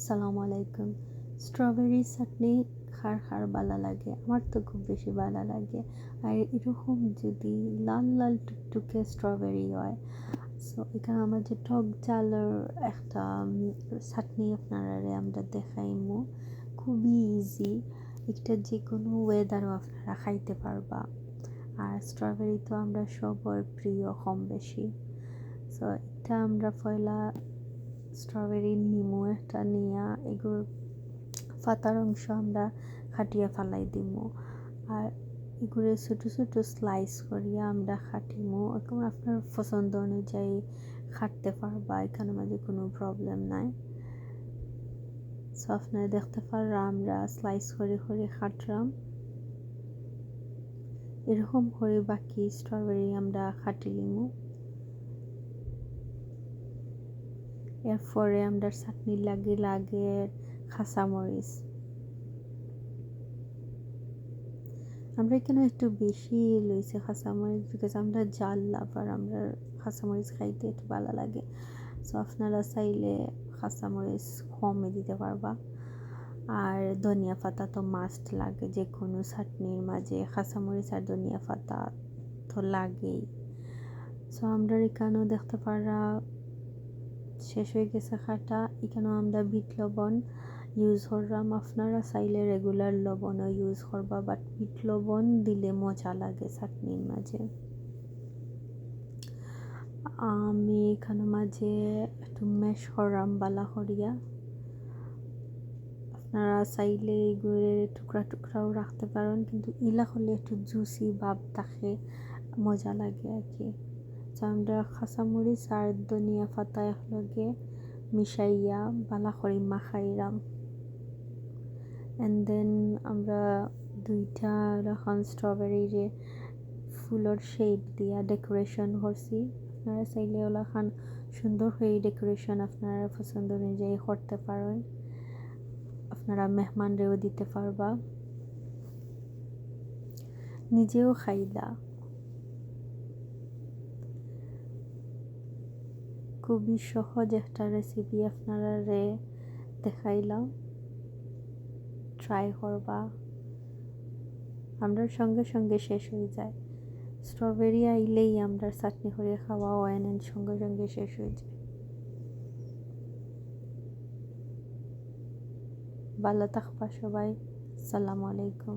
সালামু আলাইকুম। স্ট্রবেরি চাটনি খার খার ভালো লাগে, আমার তো খুব বেশি ভালো লাগে। আর এরকম যদি লাল লাল টুকটুকে স্ট্রবেরি হয়, সো এখানে আমার যে টক ঝালের একটা চাটনি আপনারা আমরা দেখাইমু। খুবই ইজি, এটা যে কোনো ওয়েদারও আপনারা খাইতে পারবা। আর স্ট্রবেরি তো আমরা সবার প্রিয় কম বেশি। সো এটা আমরা পয়লা স্ট্রবেরি নিমু একটা নিয়া এগুলোর পাতার অংশ আমরা কাটিয়া ফালাই দিমু। আর এগুলো ছোটো ছোটো স্লাইস করিয়া আমরা কাটিমু। এখন আপনার পছন্দ অনুযায়ী কাটতে পারবা, এখানে মাঝে কোনো প্রবলেম নাই। সো আপনারা দেখতে পাররা আমরা স্লাইস করে করে কাটলাম। এরকম করে বাকি স্ট্রবেরি আমরা কাটি লিমু। এরপরে আমরা চাটনি লাগে কাঁচামরিচ। আমরা এখানে একটু বেশি লইছে কাঁচামরিচ, বিকজ আমরা জাল লাভার, আমরা কাঁচামরিচ খাইতে একটু ভালো লাগে। সো আপনারা চাইলে কাঁচামরিচ কমে দিতে পারবা। আর ধনিয়া পাতা তো মাস্ট লাগে যে কোনো চাটনির মাঝে, কাঁচামরিচ আর ধনিয়া পাতা তো লাগেই। সো আমরা এখানেও দেখতে পারা শেষ হয়ে গেছে কাটা। এখানেও আমরা বিট লবণ ইউজ করলাম। আপনারা চাইলে রেগুলার লবণও ইউজ করবা, বাট বিট লবণ দিলে মজা লাগে চাটনির মাঝে। আমি এখানে মাঝে একটু ম্যাশ করলাম বালা করিয়া। আপনারা চাইলে এগুলোর টুকরা টুকরাও রাখতে পারেন, কিন্তু ইলা হলে একটু জুসি ভাব থাকে, মজা লাগে আর কি। আমরা কাঁচামরিচ আর ধনিয়া পাতা একলগে মিশাইয়া বালা করে মাখাইলাম। অ্যান্ড দেন আমরা দুইটা রকম স্ট্রবেরিরে ফুলের শেপ দিয়া ডেকোরেশন করছি। আপনারা চাইলে ওলা খান সুন্দর হয়ে ডেকোরেশন আপনারা পছন্দ অনুযায়ী করতে পারেন। আপনারা মেহমানরেও দিতে পারবা, নিজেও খাইলা। খুবই সহজ একটা রেসিপি আপনারা দেখাইলাম, ট্রাই করবা। আমরা সঙ্গে সঙ্গে শেষ হয়ে যায়। স্ট্রবেরি আইলেই আমরা চাটনি করে খাওয়া হয়, সঙ্গে সঙ্গে শেষ হয়ে যায়। ভালো থাকবা সবাই। আসসালামু আলাইকুম।